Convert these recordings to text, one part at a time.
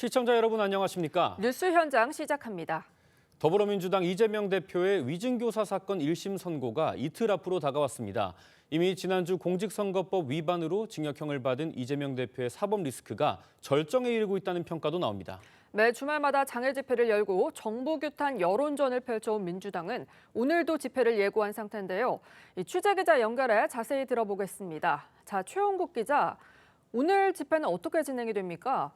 시청자 여러분 안녕하십니까? 뉴스 현장 시작합니다. 더불어민주당 이재명 대표의 위증교사 사건 1심 선고가 이틀 앞으로 다가왔습니다. 이미 지난주 공직선거법 위반으로 징역형을 받은 이재명 대표의 사법 리스크가 절정에 이르고 있다는 평가도 나옵니다. 매 주말마다 장애 집회를 열고 정부 규탄 여론전을 펼쳐온 민주당은 오늘도 집회를 예고한 상태인데요. 취재 기자 연결해 자세히 들어보겠습니다. 자, 최홍국 기자, 오늘 집회는 어떻게 진행이 됩니까?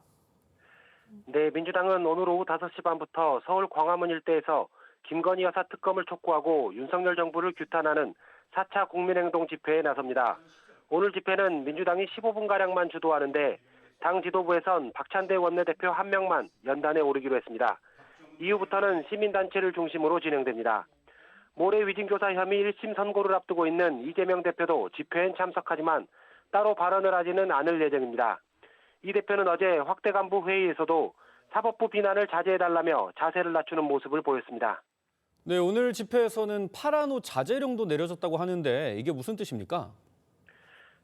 네, 민주당은 오늘 오후 5시 반부터 서울 광화문 일대에서 김건희 여사 특검을 촉구하고 윤석열 정부를 규탄하는 4차 국민행동 집회에 나섭니다. 오늘 집회는 민주당이 15분가량만 주도하는데 당 지도부에선 박찬대 원내대표 1명만 연단에 오르기로 했습니다. 이후부터는 시민단체를 중심으로 진행됩니다. 모레 위증교사 혐의 1심 선고를 앞두고 있는 이재명 대표도 집회엔 참석하지만 따로 발언을 하지는 않을 예정입니다. 이 대표는 어제 확대 간부 회의에서도 사법부 비난을 자제해달라며 자세를 낮추는 모습을 보였습니다. 네, 오늘 집회에서는 파란 옷 자제령도 내려졌다고 하는데 이게 무슨 뜻입니까?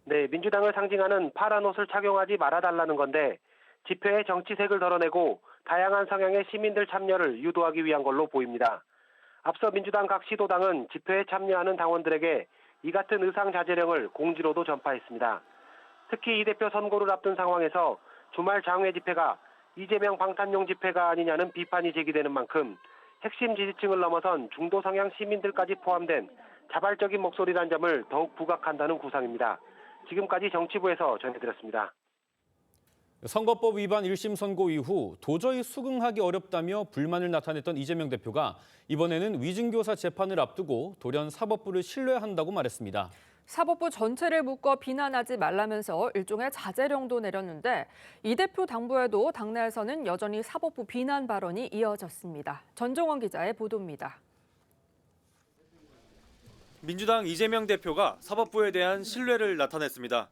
네, 민주당을 상징하는 파란 옷을 착용하지 말아달라는 건데 집회의 정치색을 덜어내고 다양한 성향의 시민들 참여를 유도하기 위한 걸로 보입니다. 앞서 민주당 각 시도당은 집회에 참여하는 당원들에게 이 같은 의상 자제령을 공지로도 전파했습니다. 특히 이 대표 선고를 앞둔 상황에서 주말 장외 집회가 이재명 방탄용 집회가 아니냐는 비판이 제기되는 만큼 핵심 지지층을 넘어선 중도 성향 시민들까지 포함된 자발적인 목소리란 점을 더욱 부각한다는 구상입니다. 지금까지 정치부에서 전해드렸습니다. 선거법 위반 1심 선고 이후 도저히 수긍하기 어렵다며 불만을 나타냈던 이재명 대표가 이번에는 위증교사 재판을 앞두고 돌연 사법부를 신뢰한다고 말했습니다. 사법부 전체를 묶어 비난하지 말라면서 일종의 자제령도 내렸는데 이 대표 당부에도 당내에서는 여전히 사법부 비난 발언이 이어졌습니다. 전종원 기자의 보도입니다. 민주당 이재명 대표가 사법부에 대한 신뢰를 나타냈습니다.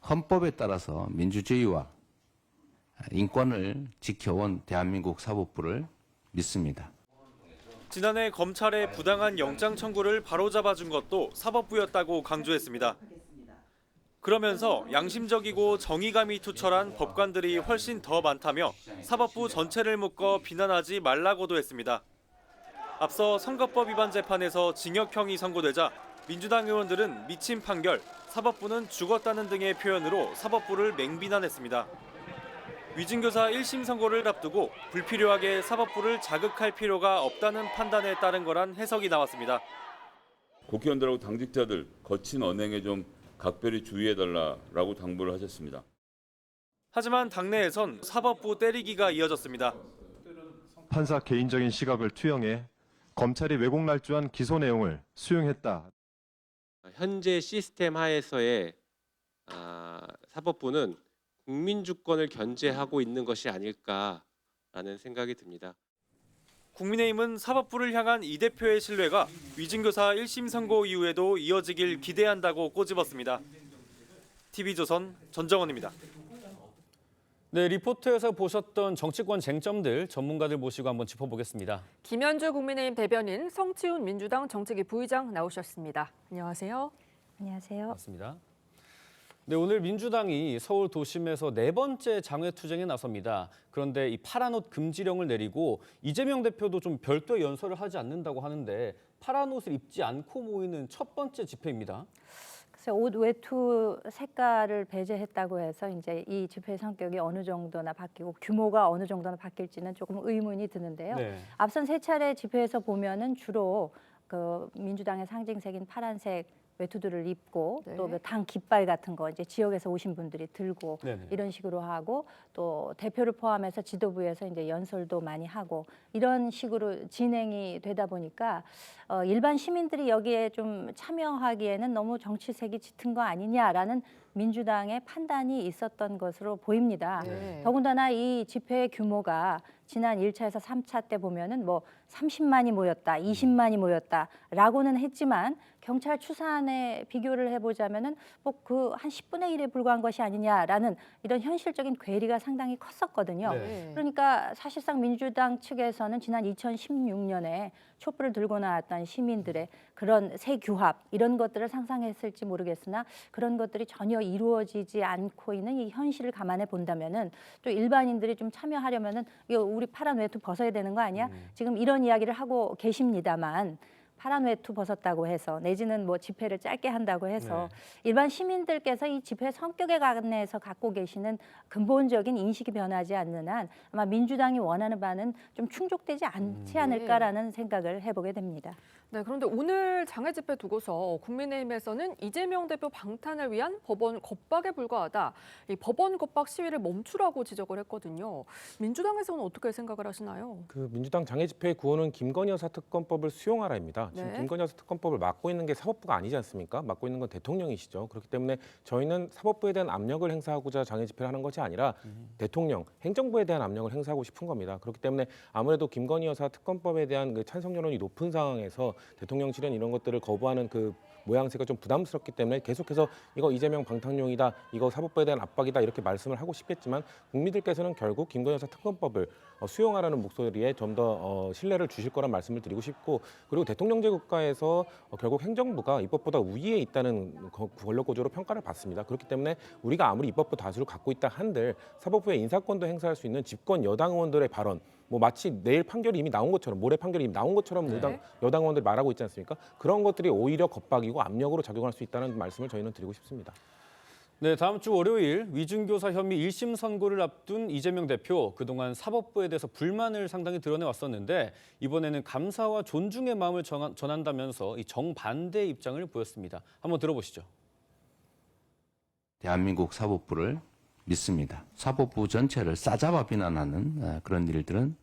헌법에 따라서 민주주의와 인권을 지켜온 대한민국 사법부를 믿습니다. 지난해 검찰의 부당한 영장 청구를 바로잡아준 것도 사법부였다고 강조했습니다. 그러면서 양심적이고 정의감이 투철한 법관들이 훨씬 더 많다며 사법부 전체를 묶어 비난하지 말라고도 했습니다. 앞서 선거법 위반 재판에서 징역형이 선고되자 민주당 의원들은 미친 판결, 사법부는 죽었다는 등의 표현으로 사법부를 맹비난했습니다. 위증교사 1심 선고를 앞두고 불필요하게 사법부를 자극할 필요가 없다는 판단에 따른 거란 해석이 나왔습니다. 국회의원들하고 당직자들 거친 언행에 좀 각별히 주의해달라고 당부를 하셨습니다. 하지만 당내에선 사법부 때리기가 이어졌습니다. 판사 개인적인 시각을 투영해 검찰이 왜곡 날조한 기소 내용을 수용했다. 현재 시스템 하에서의 사법부는 국민 주권을 견제하고 있는 것이 아닐까라는 생각이 듭니다. 국민의힘은 사법부를 향한 이 대표의 신뢰가 위증교사 1심 선고 이후에도 이어지길 기대한다고 꼬집었습니다. TV조선 전정원입니다. 네, 리포트에서 보셨던 정치권 쟁점들 전문가들 모시고 한번 짚어보겠습니다. 김현주 국민의힘 대변인, 성치훈 민주당 정책위 부의장 나오셨습니다. 안녕하세요. 안녕하세요. 맞습니다. 네, 오늘 민주당이 서울 도심에서 4번째 장외 투쟁에 나섭니다. 그런데 이 파란 옷 금지령을 내리고 이재명 대표도 좀 별도의 연설을 하지 않는다고 하는데 파란 옷을 입지 않고 모이는 첫 번째 집회입니다. 그래서 옷 외투 색깔을 배제했다고 해서 이제 이 집회 성격이 어느 정도나 바뀌고 규모가 어느 정도나 바뀔지는 조금 의문이 드는데요. 네. 앞선 3차례 집회에서 보면은 주로 그 민주당의 상징색인 파란색 외투들을 입고 네. 또 당 깃발 같은 거 이제 지역에서 오신 분들이 들고 네네. 이런 식으로 하고 또 대표를 포함해서 지도부에서 이제 연설도 많이 하고 이런 식으로 진행이 되다 보니까 일반 시민들이 여기에 좀 참여하기에는 너무 정치색이 짙은 거 아니냐라는 민주당의 판단이 있었던 것으로 보입니다. 네. 더군다나 이 집회의 규모가 지난 1차에서 3차 때 보면은 뭐 30만이 모였다, 20만이 모였다라고는 했지만 경찰 추산에 비교를 해보자면은 뭐 그 한 10분의 1에 불과한 것이 아니냐라는 이런 현실적인 괴리가 상당히 컸었거든요. 네. 그러니까 사실상 민주당 측에서는 지난 2016년에 촛불을 들고 나왔던 시민들의 그런 새 규합 이런 것들을 상상했을지 모르겠으나 그런 것들이 전혀 이루어지지 않고 있는 이 현실을 감안해 본다면은 또 일반인들이 좀 참여하려면은 이거 우리 파란 외투 벗어야 되는 거 아니야? 지금 이런 이야기를 하고 계십니다만 파란 외투 벗었다고 해서 내지는 뭐 집회를 짧게 한다고 해서 일반 시민들께서 이 집회 성격에 관해서 갖고 계시는 근본적인 인식이 변하지 않는 한 아마 민주당이 원하는 바는 좀 충족되지 않지 않을까라는 생각을 해보게 됩니다. 네, 그런데 오늘 장애 집회 두고서 국민의힘에서는 이재명 대표 방탄을 위한 법원 겁박에 불과하다. 이 법원 겁박 시위를 멈추라고 지적을 했거든요. 민주당에서는 어떻게 생각을 하시나요? 그 민주당 장애 집회 구호는 김건희 여사 특검법을 수용하라입니다. 지금 네. 김건희 여사 특검법을 맡고 있는 게 사법부가 아니지 않습니까? 맡고 있는 건 대통령이시죠. 그렇기 때문에 저희는 사법부에 대한 압력을 행사하고자 장애 집회를 하는 것이 아니라 대통령, 행정부에 대한 압력을 행사하고 싶은 겁니다. 그렇기 때문에 아무래도 김건희 여사 특검법에 대한 그 찬성 여론이 높은 상황에서 대통령실은 이런 것들을 거부하는 그 모양새가 좀 부담스럽기 때문에 계속해서 이거 이재명 방탄용이다, 이거 사법부에 대한 압박이다 이렇게 말씀을 하고 싶겠지만 국민들께서는 결국 김건희 여사 특검법을 수용하라는 목소리에 좀 더 신뢰를 주실 거란 말씀을 드리고 싶고, 그리고 대통령제 국가에서 결국 행정부가 입법보다 우위에 있다는 권력 구조로 평가를 받습니다. 그렇기 때문에 우리가 아무리 입법부 다수를 갖고 있다 한들 사법부의 인사권도 행사할 수 있는 집권 여당 의원들의 발언, 뭐 마치 내일 판결이 이미 나온 것처럼, 모레 판결이 이미 나온 것처럼 여당 의원들이 말하고 있지 않습니까? 그런 것들이 오히려 겁박이고 압력으로 작용할 수 있다는 말씀을 저희는 드리고 싶습니다. 네, 다음 주 월요일 위중교사 혐의 1심 선고를 앞둔 이재명 대표, 그동안 사법부에 대해서 불만을 상당히 드러내왔었는데 이번에는 감사와 존중의 마음을 전한다면서 이 정반대 입장을 보였습니다. 한번 들어보시죠. 대한민국 사법부를 믿습니다. 사법부 전체를 싸잡아 비난하는 그런 일들은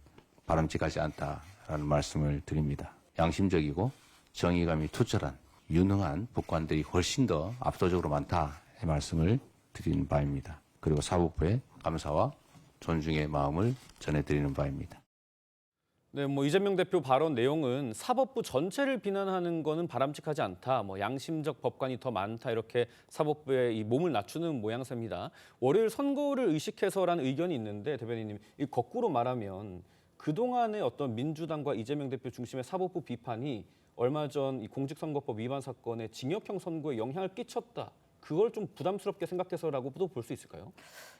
바람직하지 않다라는 말씀을 드립니다. 양심적이고 정의감이 투철한 유능한 법관들이 훨씬 더 압도적으로 많다 이 말씀을 드리는 바입니다. 그리고 사법부에 감사와 존중의 마음을 전해드리는 바입니다. 네, 뭐 이재명 대표 발언 내용은 사법부 전체를 비난하는 거는 바람직하지 않다. 뭐 양심적 법관이 더 많다. 이렇게 사법부에 이 몸을 낮추는 모양새입니다. 월요일 선거를 의식해서라는 의견이 있는데 대변인님, 이 거꾸로 말하면 그동안의 어떤 민주당과 이재명 대표 중심의 사법부 비판이 얼마 전 이 공직선거법 위반 사건의 징역형 선고에 영향을 끼쳤다. 그걸 좀 부담스럽게 생각해서라고도 볼 수 있을까요?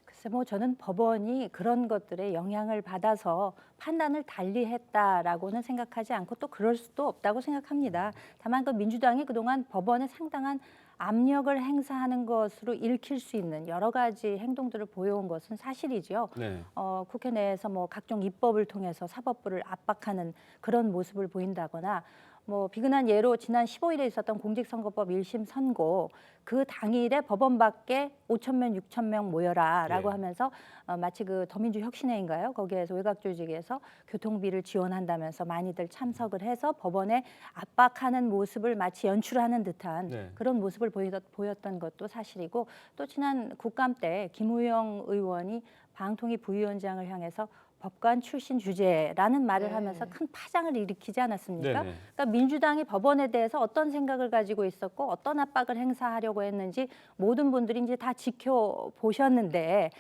글쎄 뭐 저는 법원이 그런 것들에 영향을 받아서 판단을 달리 했다라고는 생각하지 않고 또 그럴 수도 없다고 생각합니다. 다만 그 민주당이 그동안 법원에 상당한 압력을 행사하는 것으로 읽힐 수 있는 여러 가지 행동들을 보여온 것은 사실이죠. 네. 국회 내에서 뭐 각종 입법을 통해서 사법부를 압박하는 그런 모습을 보인다거나 뭐 비근한 예로 지난 15일에 있었던 공직선거법 1심 선고 그 당일에 법원 밖에 5,000명, 6,000명 모여라라고 하면서 마치 그 더민주혁신회인가요? 거기에서 외곽조직에서 교통비를 지원한다면서 많이들 참석을 해서 법원에 압박하는 모습을 마치 연출하는 듯한 그런 모습을 보였던 것도 사실이고, 또 지난 국감 때 김우영 의원이 방통위 부위원장을 향해서 법관 출신 주제라는 말을 하면서 큰 파장을 일으키지 않았습니까? 그러니까 민주당이 법원에 대해서 어떤 생각을 가지고 있었고 어떤 압박을 행사하려고 했는지 모든 분들이 이제 다 지켜보셨는데,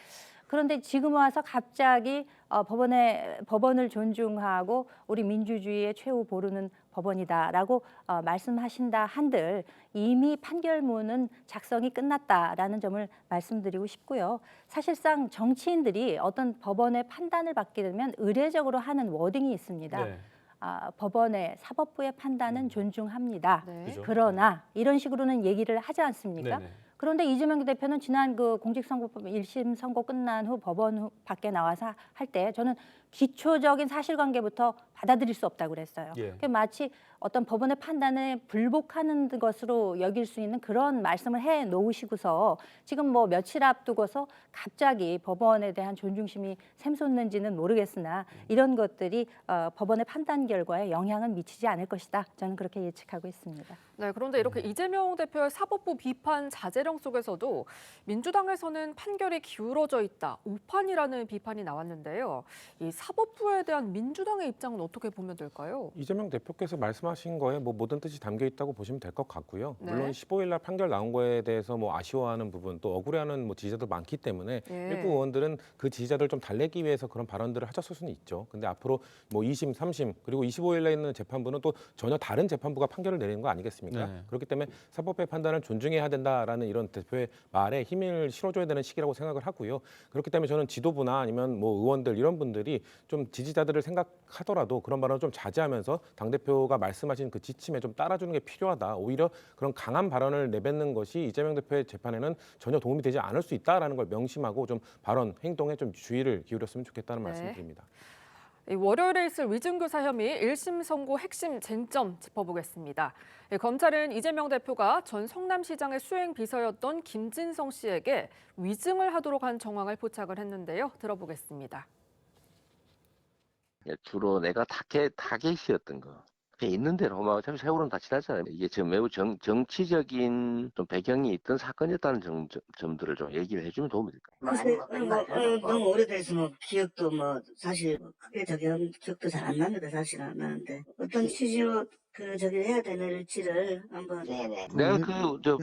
그런데 지금 와서 갑자기 법원을 존중하고 우리 민주주의의 최후 보루는 법원이다라고 말씀하신다 한들 이미 판결문은 작성이 끝났다라는 점을 말씀드리고 싶고요. 사실상 정치인들이 어떤 법원의 판단을 받게 되면 의례적으로 하는 워딩이 있습니다. 법원의 사법부의 판단은 존중합니다. 그러나 이런 식으로는 얘기를 하지 않습니까? 그런데 이재명 대표는 지난 그 공직선거법 1심 선고 끝난 후 법원 밖에 나와서 할 때 저는 기초적인 사실관계부터 받아들일 수 없다고 그랬어요. 마치 어떤 법원의 판단에 불복하는 것으로 여길 수 있는 그런 말씀을 해 놓으시고서 지금 뭐 며칠 앞두고서 갑자기 법원에 대한 존중심이 샘솟는지는 모르겠으나 이런 것들이 법원의 판단 결과에 영향은 미치지 않을 것이다. 저는 그렇게 예측하고 있습니다. 네, 그런데 이렇게 이재명 대표의 사법부 비판 자제령 속에서도 민주당에서는 판결이 기울어져 있다, 우판이라는 비판이 나왔는데요. 이 사법부에 대한 민주당의 입장은 어떻게 보면 될까요? 이재명 대표께서 말씀하신 거에 뭐 모든 뜻이 담겨 있다고 보시면 될 것 같고요. 물론 15일 날 판결 나온 거에 대해서 뭐 아쉬워하는 부분, 또 억울해하는 뭐 지지자들 많기 때문에 일부 의원들은 그 지지자들 좀 달래기 위해서 그런 발언들을 하셨을 수는 있죠. 근데 앞으로 뭐 2심, 3심 그리고 25일 날 있는 재판부는 또 전혀 다른 재판부가 판결을 내리는 거 아니겠습니까? 그렇기 때문에 사법부의 판단을 존중해야 된다라는 이런 이런 대표의 말에 힘을 실어줘야 되는 시기라고 생각을 하고요. 그렇기 때문에 저는 지도부나 아니면 뭐 의원들 이런 분들이 좀 지지자들을 생각하더라도 그런 발언을 좀 자제하면서 당대표가 말씀하신 그 지침에 좀 따라주는 게 필요하다. 오히려 그런 강한 발언을 내뱉는 것이 이재명 대표의 재판에는 전혀 도움이 되지 않을 수 있다라는 걸 명심하고 좀 발언, 행동에 좀 주의를 기울였으면 좋겠다는 말씀드립니다. 월요일에 있을 위증교사 혐의 1심 선고 핵심 쟁점 짚어보겠습니다. 검찰은 이재명 대표가 전 성남시장의 수행 비서였던 김진성 씨에게 위증을 하도록 한 정황을 포착을 했는데요. 들어보겠습니다. 주로 내가 타겟이었던 거. 그냥 있는 대로 막 어차피 세월은 다 지났잖아요. 이게 지금 매우 정치적인 좀 배경이 있던 사건이었다는 점들을 좀 얘기를 해주면 도움이 될까요? 너무 오래돼서 기억도 사실 크게 한 기억도 잘 안 납니다. 사실 안 나는데 어떤 취지로 해야 되는지를 한번. 내가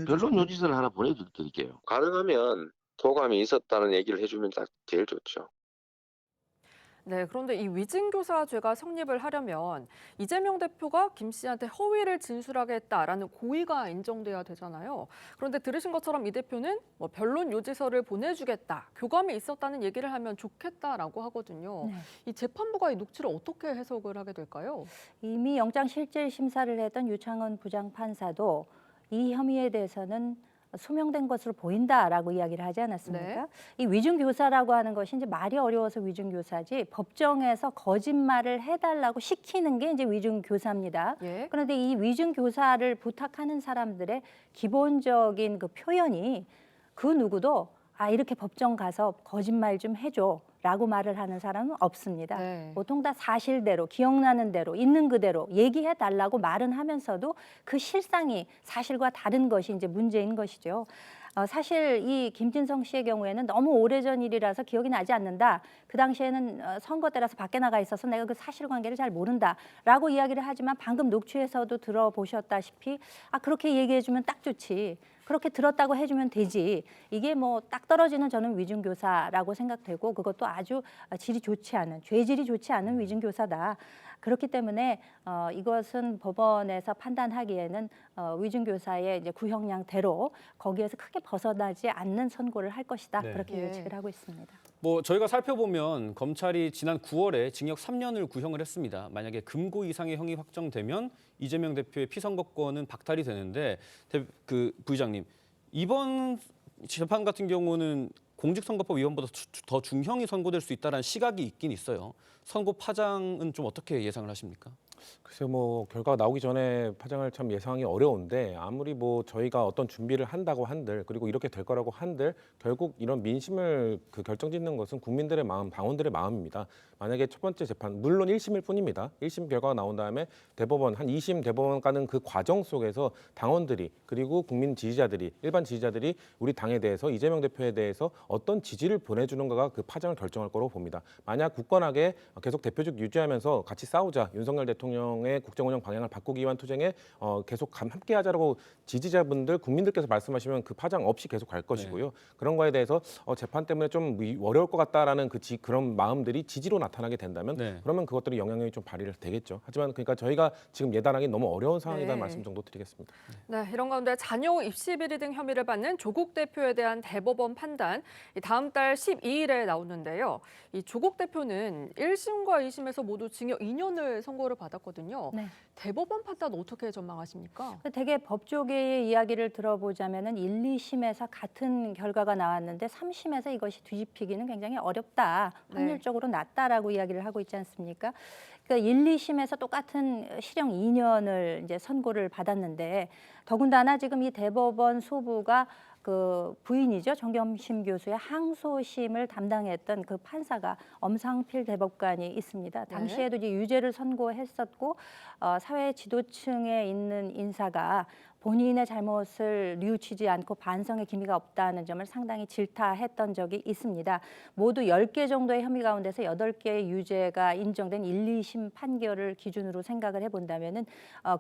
변론 요지서를 하나 보내드릴게요. 가능하면 도감이 있었다는 얘기를 해주면 딱 제일 좋죠. 네, 그런데 이 위증교사죄가 성립을 하려면 이재명 대표가 김 씨한테 허위를 진술하게 했다라는 고의가 인정돼야 되잖아요. 그런데 들으신 것처럼 이 대표는 변론 요지서를 보내주겠다, 교감이 있었다는 얘기를 하면 좋겠다라고 하거든요. 네. 이 재판부가 이 녹취를 어떻게 해석을 하게 될까요? 이미 영장 실질 심사를 했던 유창헌 부장판사도 이 혐의에 대해서는 소명된 것으로 보인다라고 이야기를 하지 않았습니까? 네. 이 위증교사라고 하는 것이 이제 말이 어려워서 위증교사지 법정에서 거짓말을 해달라고 시키는 게 이제 위증교사입니다. 예. 그런데 이 위증교사를 부탁하는 사람들의 기본적인 그 표현이 그 누구도 이렇게 법정 가서 거짓말 좀 해줘 라고 말을 하는 사람은 없습니다. 네. 보통 다 사실대로, 기억나는 대로, 있는 그대로 얘기해 달라고 말은 하면서도 그 실상이 사실과 다른 것이 이제 문제인 것이죠. 사실 이 김진성 씨의 경우에는 너무 오래전 일이라서 기억이 나지 않는다. 그 당시에는 선거 때라서 밖에 나가 있어서 내가 그 사실관계를 잘 모른다라고 이야기를 하지만 방금 녹취에서도 들어보셨다시피 그렇게 얘기해주면 딱 좋지. 그렇게 들었다고 해주면 되지. 이게 딱 떨어지는 저는 위증교사라고 생각되고 그것도 아주 질이 좋지 않은, 죄질이 좋지 않은 위증교사다. 그렇기 때문에 이것은 법원에서 판단하기에는 위증교사의 이제 구형량대로 거기에서 크게 벗어나지 않는 선고를 할 것이다. 네. 그렇게 예. 예측을 하고 있습니다. 저희가 살펴보면 검찰이 지난 9월에 징역 3년을 구형을 했습니다. 만약에 금고 이상의 형이 확정되면 이재명 대표의 피선거권은 박탈이 되는데 부의장님, 이번 재판 같은 경우는 공직선거법 위반보다 더 중형이 선고될 수 있다는 시각이 있긴 있어요. 선고 파장은 좀 어떻게 예상을 하십니까? 글쎄요, 결과가 나오기 전에 파장을 참 예상이 어려운데 아무리 저희가 어떤 준비를 한다고 한들 그리고 이렇게 될 거라고 한들 결국 이런 민심을 결정짓는 것은 국민들의 마음, 당원들의 마음입니다. 만약에 첫 번째 재판, 물론 1심일 뿐입니다. 1심 결과가 나온 다음에 대법원, 한 2심 대법원 가는 그 과정 속에서 당원들이 그리고 국민 지지자들이, 일반 지지자들이 우리 당에 대해서 이재명 대표에 대해서 어떤 지지를 보내주는가가 그 파장을 결정할 거라고 봅니다. 만약 굳건하게 계속 대표직 유지하면서 같이 싸우자, 윤석열 대통령의 국정운영 방향을 바꾸기 위한 투쟁에 계속 함께하자라고 지지자분들, 국민들께서 말씀하시면 그 파장 없이 계속 갈 것이고요. 그런 거에 대해서 재판 때문에 좀 어려울 것 같다라는 그런 마음들이 지지로 나타나게 된다면 그러면 그것들이 영향력이 좀 발휘를 되겠죠. 하지만 그러니까 저희가 지금 예단하기 너무 어려운 상황이라는 말씀 정도 드리겠습니다. 네, 이런 가운데 자녀 입시 비리 등 혐의를 받는 조국 대표에 대한 대법원 판단 다음 달 12일에 나오는데요. 이 조국 대표는 1심과 2심에서 모두 징역 2년을 선고를 받았거든요. 네. 대법원 판단 어떻게 전망하십니까? 되게 법조계의 이야기를 들어보자면은 1, 2심에서 같은 결과가 나왔는데 3심에서 이것이 뒤집히기는 굉장히 어렵다. 확률적으로 낮다라고 이야기를 하고 있지 않습니까? 그러니까 1, 2심에서 똑같은 실형 2년을 이제 선고를 받았는데 더군다나 지금 이 대법원 소부가 그 부인이죠. 정겸심 교수의 항소심을 담당했던 그 판사가 엄상필 대법관이 있습니다. 당시에도 이제 유죄를 선고했었고 사회 지도층에 있는 인사가 본인의 잘못을 뉘우치지 않고 반성의 기미가 없다는 점을 상당히 질타했던 적이 있습니다. 모두 10개 정도의 혐의 가운데서 8개의 유죄가 인정된 1, 2심 판결을 기준으로 생각을 해본다면은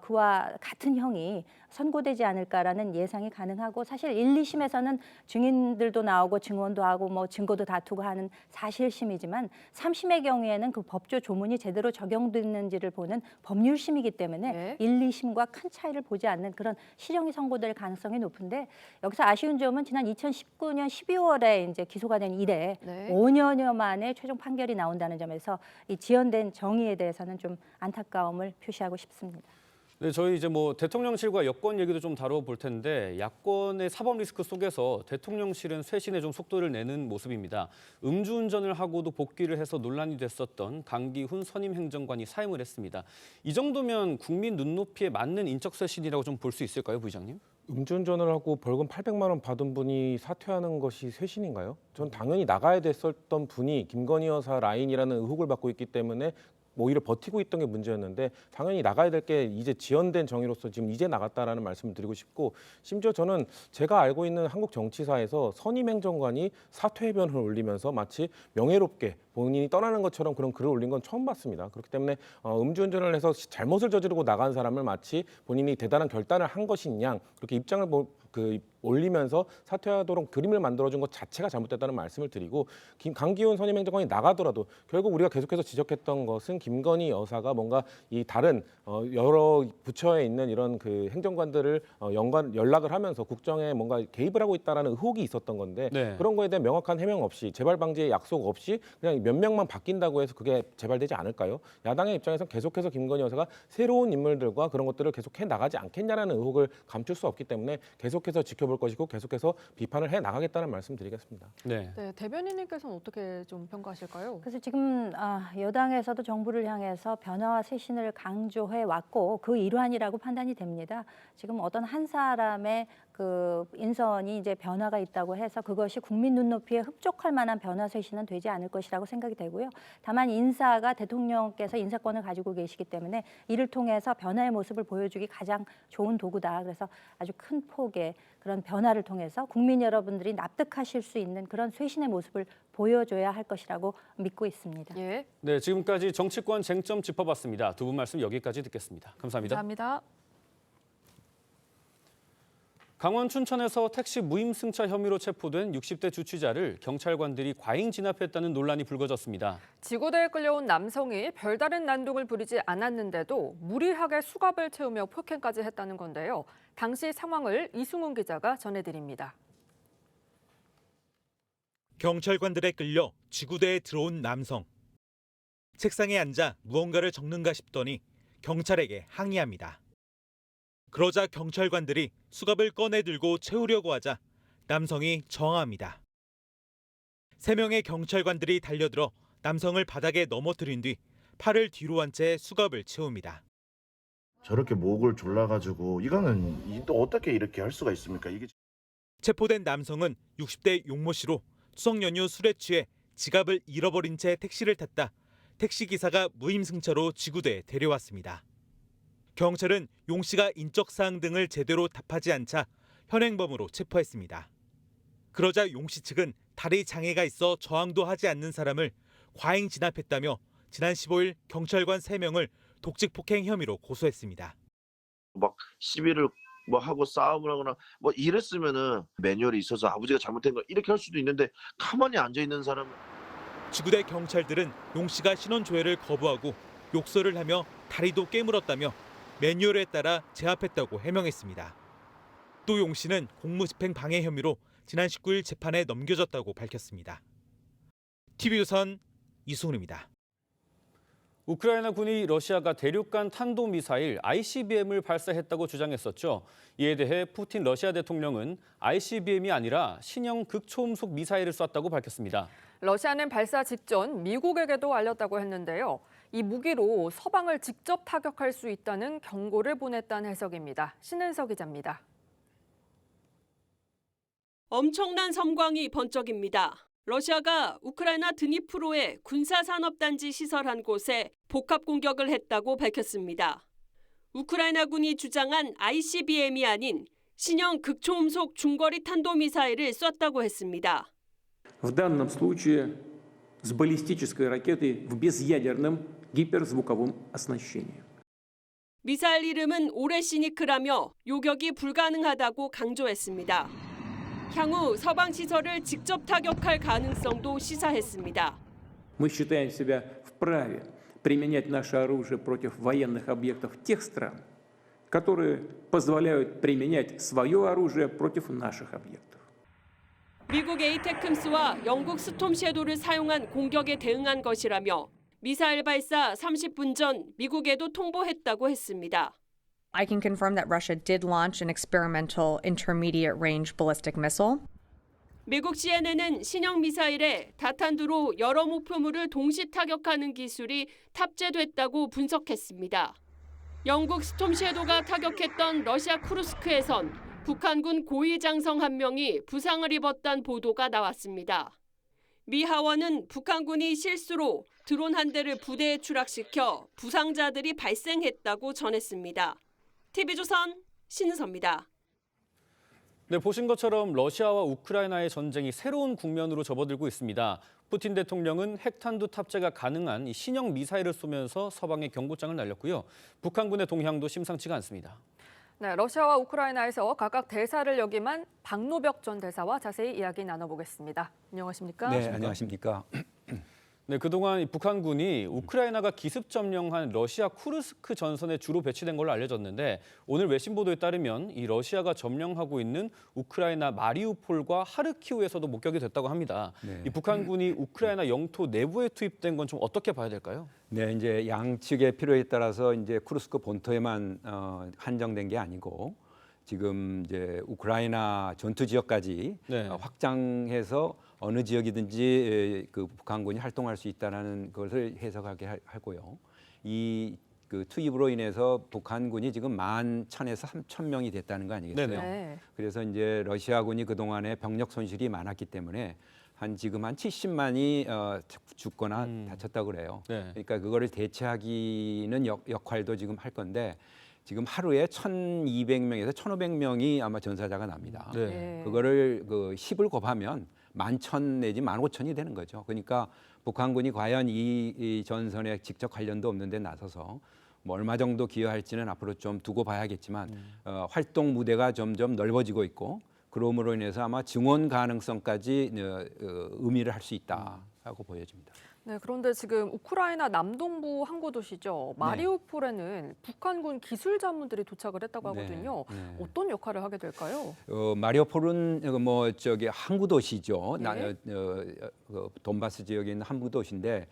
그와 같은 형이 선고되지 않을까라는 예상이 가능하고 사실 1, 2심에서는 증인들도 나오고 증언도 하고 증거도 다투고 하는 사실심이지만 3심의 경우에는 그 법조 조문이 제대로 적용됐는지를 보는 법률심이기 때문에 1, 2심과 큰 차이를 보지 않는 그런 실형이 선고될 가능성이 높은데 여기서 아쉬운 점은 지난 2019년 12월에 이제 기소가 된 이래 네. 5년여 만에 최종 판결이 나온다는 점에서 이 지연된 정의에 대해서는 좀 안타까움을 표시하고 싶습니다. 네, 저희 이제 뭐 대통령실과 여권 얘기도 좀 다뤄볼 텐데 야권의 사법 리스크 속에서 대통령실은 쇄신에 좀 속도를 내는 모습입니다. 음주운전을 하고도 복귀를 해서 논란이 됐었던 강기훈 선임 행정관이 사임을 했습니다. 이 정도면 국민 눈높이에 맞는 인적 쇄신이라고 좀 볼 수 있을까요, 부의장님? 음주운전을 하고 벌금 800만 원 받은 분이 사퇴하는 것이 쇄신인가요? 전 당연히 나가야 됐었던 분이 김건희 여사 라인이라는 의혹을 받고 있기 때문에 오히려 버티고 있던 게 문제였는데 당연히 나가야 될 게 이제 지연된 정의로서 지금 이제 나갔다라는 말씀을 드리고 싶고 심지어 저는 제가 알고 있는 한국 정치사에서 선임 행정관이 사퇴 해변을 올리면서 마치 명예롭게 본인이 떠나는 것처럼 그런 글을 올린 건 처음 봤습니다. 그렇기 때문에 음주운전을 해서 잘못을 저지르고 나간 사람을 마치 본인이 대단한 결단을 한 것인 양 그렇게 입장을 올리면서 사퇴하도록 그림을 만들어준 것 자체가 잘못됐다는 말씀을 드리고 강기훈 선임 행정관이 나가더라도 결국 우리가 계속해서 지적했던 것은 김건희 여사가 뭔가 이 다른 여러 부처에 있는 이런 그 행정관들을 연락을 하면서 국정에 뭔가 개입을 하고 있다라는 의혹이 있었던 건데 네. 그런 거에 대한 명확한 해명 없이 재발 방지의 약속 없이 그냥 몇 명만 바뀐다고 해서 그게 재발되지 않을까요? 야당의 입장에서 계속해서 김건희 여사가 새로운 인물들과 그런 것들을 계속해 나가지 않겠냐라는 의혹을 감출 수 없기 때문에 계속해서 지켜볼 것이고 계속해서 비판을 해 나가겠다는 말씀드리겠습니다. 네. 네, 대변인님께서는 어떻게 좀 평가하실까요? 그래서 지금 여당에서도 정부를 향해서 변화와 쇄신을 강조해 왔고 그 일환이라고 판단이 됩니다. 지금 어떤 한 사람의 그 인선이 이제 변화가 있다고 해서 그것이 국민 눈높이에 흡족할 만한 변화 쇄신은 되지 않을 것이라고 생각이 되고요. 다만 인사가 대통령께서 인사권을 가지고 계시기 때문에 이를 통해서 변화의 모습을 보여주기 가장 좋은 도구다. 그래서 아주 큰 폭의 그런 변화를 통해서 국민 여러분들이 납득하실 수 있는 그런 쇄신의 모습을 보여줘야 할 것이라고 믿고 있습니다. 예, 네, 지금까지 정치권 쟁점 짚어봤습니다. 두 분 말씀 여기까지 듣겠습니다. 감사합니다. 감사합니다. 강원 춘천에서 택시 무임승차 혐의로 체포된 60대 주취자를 경찰관들이 과잉 진압했다는 논란이 불거졌습니다. 지구대에 끌려온 남성이 별다른 난동을 부리지 않았는데도 무리하게 수갑을 채우며 폭행까지 했다는 건데요. 당시 상황을 이승훈 기자가 전해드립니다. 경찰관들에 끌려 지구대에 들어온 남성. 책상에 앉아 무언가를 적는가 싶더니 경찰에게 항의합니다. 그러자 경찰관들이 수갑을 꺼내 들고 채우려고 하자 남성이 저항합니다. 3명의 경찰관들이 달려들어 남성을 바닥에 넘어뜨린 뒤 팔을 뒤로 한 채 수갑을 채웁니다. 저렇게 목을 졸라가지고 이거는 또 어떻게 이렇게 할 수가 있습니까? 이게 체포된 남성은 60대 용모 씨로 추석 연휴 술에 취해 지갑을 잃어버린 채 택시를 탔다 택시기사가 무임승차로 지구대에 데려왔습니다. 경찰은 용 씨가 인적 사항 등을 제대로 답하지 않자 현행범으로 체포했습니다. 그러자 용 씨 측은 다리 장애가 있어 저항도 하지 않는 사람을 과잉 진압했다며 지난 15일 경찰관 3명을 독직 폭행 혐의로 고소했습니다. 막 시비를 뭐 하고 싸움을 하거나 뭐 이랬으면은 매뉴얼이 있어서 아버지가 잘못된 거 이렇게 할 수도 있는데 가만히 앉아 있는 사람은 지구대 경찰들은 용 씨가 신원 조회를 거부하고 욕설을 하며 다리도 깨물었다며 매뉴얼에 따라 제압했다고 해명했습니다. 또 용 씨는 공무집행 방해 혐의로 지난 19일 재판에 넘겨졌다고 밝혔습니다. TV조선 이승훈입니다. 우크라이나 군이 러시아가 대륙간 탄도미사일 ICBM을 발사했다고 주장했었죠. 이에 대해 푸틴 러시아 대통령은 ICBM이 아니라 신형 극초음속 미사일을 쐈다고 밝혔습니다. 러시아는 발사 직전 미국에게도 알렸다고 했는데요. 이 무기로 서방을 직접 타격할 수 있다는 경고를 보냈다는 해석입니다. 신은석 기자입니다. 엄청난 섬광이 번쩍입니다. 러시아가 우크라이나 드니프로의 군사산업단지 시설 한 곳에 복합 공격을 했다고 밝혔습니다. 우크라이나군이 주장한 ICBM이 아닌 신형 극초음속 중거리 탄도미사일을 쐈다고 했습니다. В данном случае с баллистической ракетой в безъядерном гиперзвуковом оснащении. 미사일 이름은 오레시니크라며 요격이 불가능하다고 강조했습니다. 향후 서방 시설을 직접 타격할 가능성도 시사했습니다. Мы считаем себя вправе применять наше оружие против военных объектов тех стран, которые позволяют применять свое оружие против наших объектов. 미국 에이테크스와 영국 스톰 섀도를 사용한 공격에 대응한 것이라며 미사일 발사 30분 전 미국에도 통보했다고 했습니다. I can confirm that Russia did launch an experimental intermediate range ballistic missile. 미국 CNN은 신형 미사일에 다탄두로 여러 목표물을 동시 타격하는 기술이 탑재됐다고 분석했습니다. 영국 스톰 섀도가 타격했던 러시아 쿠르스크에선 북한군 고위 장성 한 명이 부상을 입었다는 보도가 나왔습니다. 미 하원은 북한군이 실수로 드론 한 대를 부대에 추락시켜 부상자들이 발생했다고 전했습니다. TV조선 신은서입니다. 네, 보신 것처럼 러시아와 우크라이나의 전쟁이 새로운 국면으로 접어들고 있습니다. 푸틴 대통령은 핵탄두 탑재가 가능한 이 신형 미사일을 쏘면서 서방에 경고장을 날렸고요. 북한군의 동향도 심상치가 않습니다. 네, 러시아와 우크라이나에서 각각 대사를 역임한 박노벽 전 대사와 자세히 이야기 나눠보겠습니다. 안녕하십니까? 네, 안녕하십니까? 네, 그동안 북한군이 우크라이나가 기습 점령한 러시아 쿠르스크 전선에 주로 배치된 걸로 알려졌는데 오늘 외신 보도에 따르면 이 러시아가 점령하고 있는 우크라이나 마리우폴과 하르키우에서도 목격이 됐다고 합니다. 네. 이 북한군이 우크라이나 영토 내부에 투입된 건 좀 어떻게 봐야 될까요? 네, 이제 양측의 필요에 따라서 이제 쿠르스크 본토에만 한정된 게 아니고 지금 이제 우크라이나 전투 지역까지 네. 확장해서 어느 지역이든지 그 북한군이 활동할 수 있다는 것을 해석하게 하고요. 이 그 투입으로 인해서 북한군이 지금 11,000에서 3,000명이 됐다는 거 아니겠어요? 네네. 그래서 이제 러시아군이 그동안에 병력 손실이 많았기 때문에 지금 한 70만이 죽거나 다쳤다고 그래요. 네. 그러니까 그거를 대체하기는 역할도 지금 할 건데 지금 하루에 1,200명에서 1,500명이 아마 전사자가 납니다. 네. 그거를 그 10을 곱하면 11,000 내지 15,000이 되는 거죠. 그러니까 북한군이 과연 이 전선에 직접 관련도 없는데 나서서 뭐 얼마 정도 기여할지는 앞으로 좀 두고 봐야겠지만 활동 무대가 점점 넓어지고 있고 그럼으로 인해서 아마 증원 가능성까지 의미를 할 수 있다라고 보여집니다. 네, 그런데 지금 우크라이나 남동부 항구 도시죠. 마리우폴에는 북한군 기술 자문들이 도착을 했다고 하거든요. 네. 어떤 역할을 하게 될까요? 마리우폴은 뭐 저기 항구 도시죠. 네. 돈바스 지역에 있는 항구 도시인데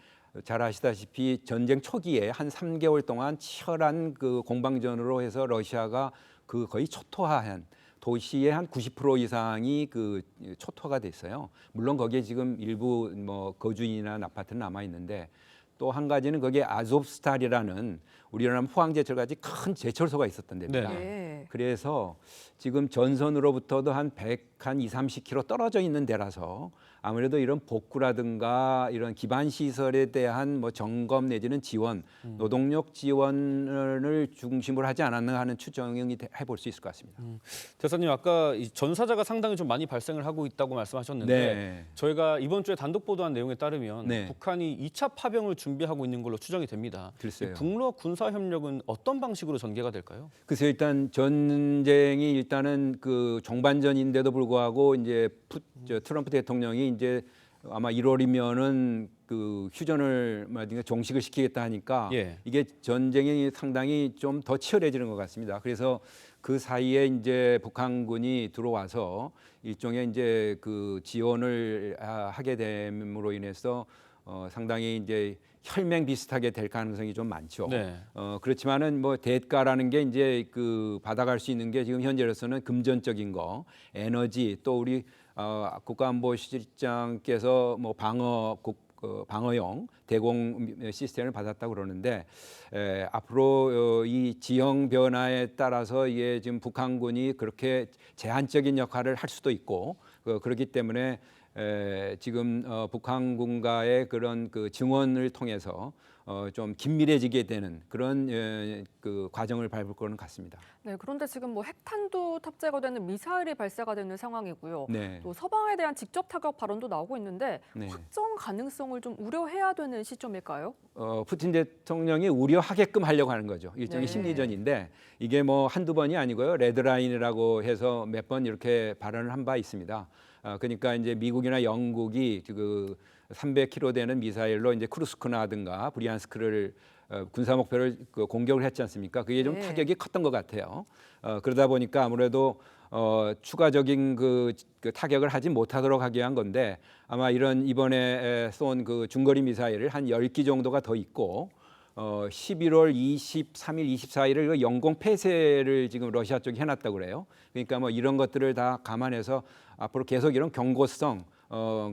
잘 아시다시피 전쟁 초기에 한 3개월 동안 치열한 그 공방전으로 해서 러시아가 그 거의 초토화한 도시의 한 90% 이상이 그 초토화가 됐어요. 물론 거기에 지금 일부 뭐 거주인이나 아파트는 남아 있는데 또 한 가지는 거기에 아조프스탈이라는 우리나라 포항제철같이 큰 제철소가 있었던 데입니다. 네. 그래서 지금 전선으로부터도 한 120-30km 떨어져 있는 데라서 아무래도 이런 복구라든가 이런 기반 시설에 대한 뭐 점검 내지는 지원, 노동력 지원을 중심으로 하지 않았나 하는 추정이 해볼 수 있을 것 같습니다. 대사님 아까 이 전사자가 상당히 좀 많이 발생을 하고 있다고 말씀하셨는데 네. 저희가 이번 주에 단독 보도한 내용에 따르면 네. 북한이 2차 파병을 준비하고 있는 걸로 추정이 됩니다. 글쎄요. 북러 군사 협력은 어떤 방식으로 전개가 될까요? 그래서 일단 전쟁이 일단은 그 종반전인데도 불구하고 이제 트럼프 대통령이 이제 아마 1월이면은 그 휴전을 말든가 종식을 시키겠다 하니까 예. 이게 전쟁이 상당히 좀 더 치열해지는 것 같습니다. 그래서 그 사이에 이제 북한군이 들어와서 일종의 이제 그 지원을 하게 됨으로 인해서 상당히 이제 혈맹 비슷하게 될 가능성이 좀 많죠. 네. 그렇지만은 뭐 대가라는 게 이제 그 받아갈 수 있는 게 지금 현재로서는 금전적인 거, 에너지 또 우리 국가안보실장께서 뭐 방어용 대공 시스템을 받았다고 그러는데 앞으로 이 지형 변화에 따라서 이게 지금 북한군이 그렇게 제한적인 역할을 할 수도 있고 그렇기 때문에 지금 북한군과의 그런 그 증언을 통해서 좀 긴밀해지게 되는 그런 그 과정을 밟을 거는 같습니다. 네, 그런데 지금 뭐 핵탄두 탑재가 되는 미사일이 발사가 되는 상황이고요. 네. 또 서방에 대한 직접 타격 발언도 나오고 있는데 네. 확정 가능성을 좀 우려해야 되는 시점일까요? 푸틴 대통령이 우려하게끔 하려고 하는 거죠. 일종의 네. 심리전인데 이게 뭐 한두 번이 아니고요. 레드라인이라고 해서 몇 번 이렇게 발언을 한 바 있습니다. 그러니까 이제 미국이나 영국이 그 300km 되는 미사일로 이제 크루스크나든가 브리안스크를 군사 목표를 공격을 했지 않습니까? 그게 좀 타격이 컸던 것 같아요. 그러다 보니까 아무래도 추가적인 그 타격을 하지 못하도록 하기 위한 건데 아마 이런 이번에 쏜 그 중거리 미사일을 한 10기 정도가 더 있고 11월 23일, 24일을 영공 폐쇄를 지금 러시아 쪽이 해놨다고 그래요. 그러니까 뭐 이런 것들을 다 감안해서 앞으로 계속 이런 경고성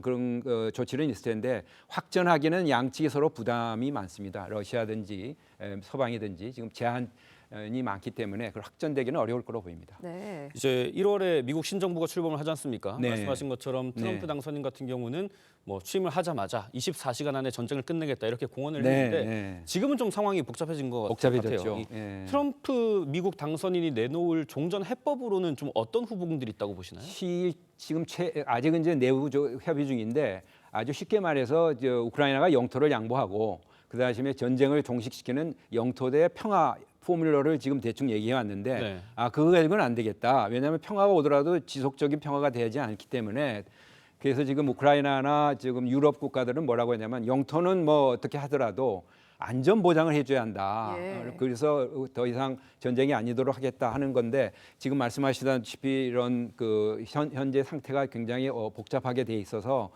그런 조치는 있을 텐데 확전하기는 양측이 서로 부담이 많습니다. 러시아든지 서방이든지 지금 제한이 많기 때문에 그걸 확전되기는 어려울 거로 보입니다. 네. 이제 1월에 미국 신정부가 출범을 하지 않습니까? 네. 말씀하신 것처럼 트럼프 네. 당선인 같은 경우는 뭐 취임을 하자마자 24시간 안에 전쟁을 끝내겠다 이렇게 공언을 네, 했는데 네. 지금은 좀 상황이 복잡해진 것 복잡해졌죠. 같아요. 예. 트럼프 미국 당선인이 내놓을 종전 해법으로는 좀 어떤 후보군들이 있다고 보시나요? 지금 아직은 이제 내부 협의 중인데 아주 쉽게 말해서 우크라이나가 영토를 양보하고 그다음에 전쟁을 종식시키는 영토 대 평화 포뮬러를 지금 대충 얘기해 왔는데 네. 그거 가지고는 안 되겠다. 왜냐하면 평화가 오더라도 지속적인 평화가 되지 않기 때문에 그래서 지금 우크라이나나 지금 유럽 국가들은 뭐라고 했냐면 영토는 뭐 어떻게 하더라도 안전 보장을 해줘야 한다. 그래서 더 이상 전쟁이 아니도록 하겠다 하는 건데 지금 말씀하시다시피 이런 그 현재 상태가 굉장히 복잡하게 돼 있어서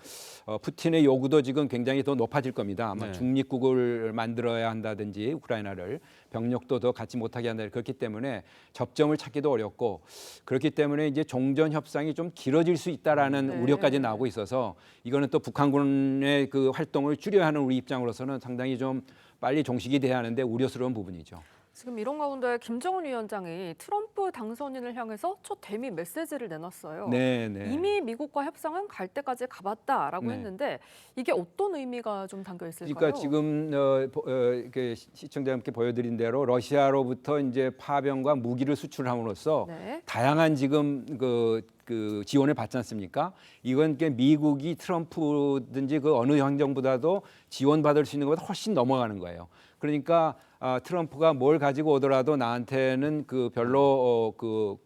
푸틴의 요구도 지금 굉장히 더 높아질 겁니다. 아마 네. 중립국을 만들어야 한다든지 우크라이나를 병력도 더 갖지 못하게 한다. 그렇기 때문에 접점을 찾기도 어렵고 그렇기 때문에 이제 종전 협상이 좀 길어질 수 있다라는 우려까지 나오고 있어서 이거는 또 북한군의 그 활동을 줄여야 하는 우리 입장으로서는 상당히 좀 빨리 종식이 돼야 하는데 우려스러운 부분이죠. 지금 이런 가운데 김정은 위원장이 트럼프 당선인을 향해서 첫 대미 메시지를 내놨어요. 네. 이미 미국과 협상은 갈 때까지 가봤다라고 네. 했는데 이게 어떤 의미가 좀 담겨 있을까요? 그러니까 지금 시청자님께 보여드린 대로 러시아로부터 이제 파병과 무기를 수출함으로써 다양한 지금 그 지원을 받지 않습니까? 이건 미국이 트럼프든지 그 어느 행정보다도 지원받을 수 있는 것보다 훨씬 넘어가는 거예요. 그러니까 트럼프가 뭘 가지고 오더라도 나한테는 그 별로 그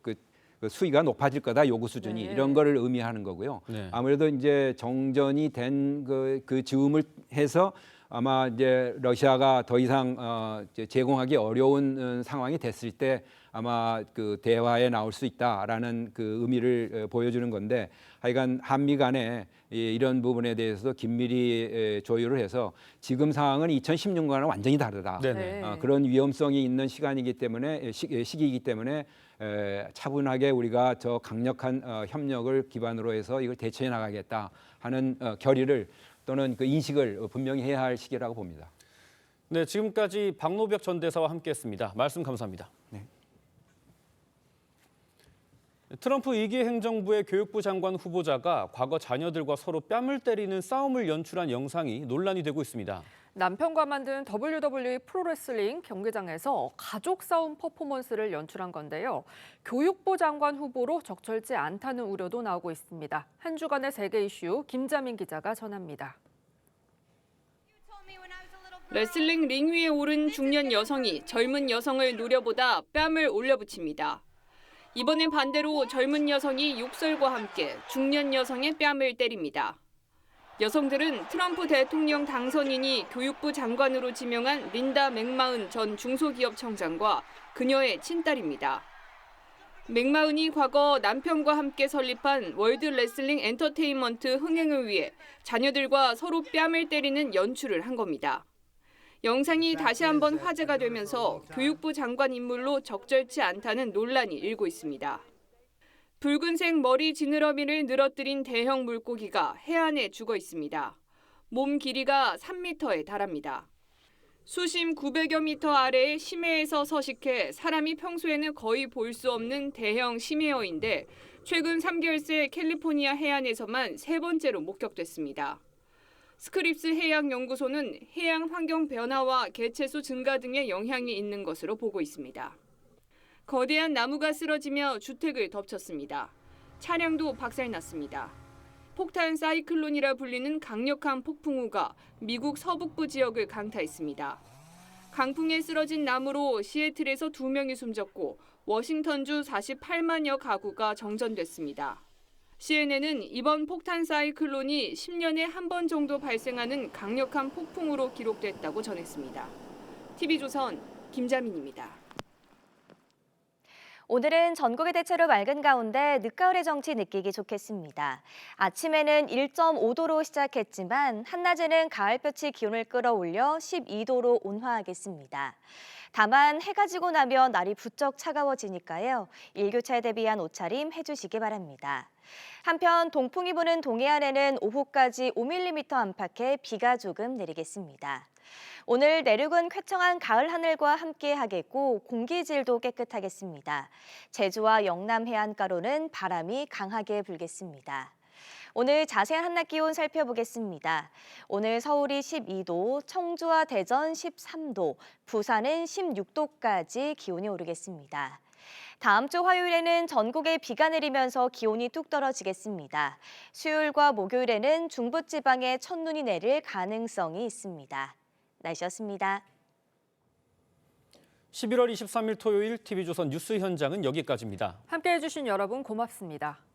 수위가 높아질 거다 요구 수준이 이런 거를 의미하는 거고요. 아무래도 이제 정전이 된 그 즈음을 해서 아마 이제 러시아가 더 이상 제공하기 어려운 상황이 됐을 때 아마 그 대화에 나올 수 있다라는 그 의미를 보여주는 건데 하여간 한미 간에 이런 부분에 대해서도 긴밀히 조율을 해서 지금 상황은 2016년과는 완전히 다르다. 그런 위험성이 있는 시간이기 때문에 시기이기 때문에 차분하게 우리가 저 강력한 협력을 기반으로 해서 이걸 대처해 나가겠다 하는 결의를 또는 그 인식을 분명히 해야 할 시기라고 봅니다. 네, 지금까지 박노벽 전 대사와 함께했습니다. 말씀 감사합니다. 트럼프 2기 행정부의 교육부 장관 후보자가 과거 자녀들과 서로 뺨을 때리는 싸움을 연출한 영상이 논란이 되고 있습니다. 남편과 만든 WWE 프로레슬링 경기장에서 가족 싸움 퍼포먼스를 연출한 건데요. 교육부 장관 후보로 적절치 않다는 우려도 나오고 있습니다. 한 주간의 세계 이슈 김자민 기자가 전합니다. 레슬링 링 위에 오른 중년 여성이 젊은 여성을 노려보다 뺨을 올려붙입니다. 이번엔 반대로 젊은 여성이 욕설과 함께 중년 여성의 뺨을 때립니다. 여성들은 트럼프 대통령 당선인이 교육부 장관으로 지명한 린다 맥마흔 전 중소기업청장과 그녀의 친딸입니다. 맥마흔이 과거 남편과 함께 설립한 월드 레슬링 엔터테인먼트 흥행을 위해 자녀들과 서로 뺨을 때리는 연출을 한 겁니다. 영상이 다시 한번 화제가 되면서 교육부 장관 인물로 적절치 않다는 논란이 일고 있습니다. 붉은색 머리 지느러미를 늘어뜨린 대형 물고기가 해안에 죽어 있습니다. 몸 길이가 3m에 달합니다. 수심 900여 미터 아래의 심해에서 서식해 사람이 평소에는 거의 볼 수 없는 대형 심해어인데 최근 3개월 새 캘리포니아 해안에서만 3번째로 목격됐습니다. 스크립스 해양연구소는 해양 환경 변화와 개체수 증가 등의 영향이 있는 것으로 보고 있습니다. 거대한 나무가 쓰러지며 주택을 덮쳤습니다. 차량도 박살났습니다. 폭탄 사이클론이라 불리는 강력한 폭풍우가 미국 서북부 지역을 강타했습니다. 강풍에 쓰러진 나무로 시애틀에서 2명이 숨졌고 워싱턴주 48만여 가구가 정전됐습니다. CNN은 이번 폭탄 사이클론이 10년에 한 번 정도 발생하는 강력한 폭풍으로 기록됐다고 전했습니다. TV조선 김자민입니다. 오늘은 전국이 대체로 맑은 가운데 늦가을의 정취 느끼기 좋겠습니다. 아침에는 1.5도로 시작했지만 한낮에는 가을볕이 기온을 끌어올려 12도로 온화하겠습니다. 다만 해가 지고 나면 날이 부쩍 차가워지니까요. 일교차에 대비한 옷차림 해주시기 바랍니다. 한편 동풍이 부는 동해안에는 오후까지 5mm 안팎의 비가 조금 내리겠습니다. 오늘 내륙은 쾌청한 가을 하늘과 함께 하겠고 공기질도 깨끗하겠습니다. 제주와 영남 해안가로는 바람이 강하게 불겠습니다. 오늘 자세한 한낮 기온 살펴보겠습니다. 오늘 서울이 12도, 청주와 대전 13도, 부산은 16도까지 기온이 오르겠습니다. 다음 주 화요일에는 전국에 비가 내리면서 기온이 뚝 떨어지겠습니다. 수요일과 목요일에는 중부지방에 첫눈이 내릴 가능성이 있습니다. 날씨였습니다. 11월 23일 토요일 TV조선 뉴스 현장은 여기까지입니다. 함께해 주신 여러분 고맙습니다.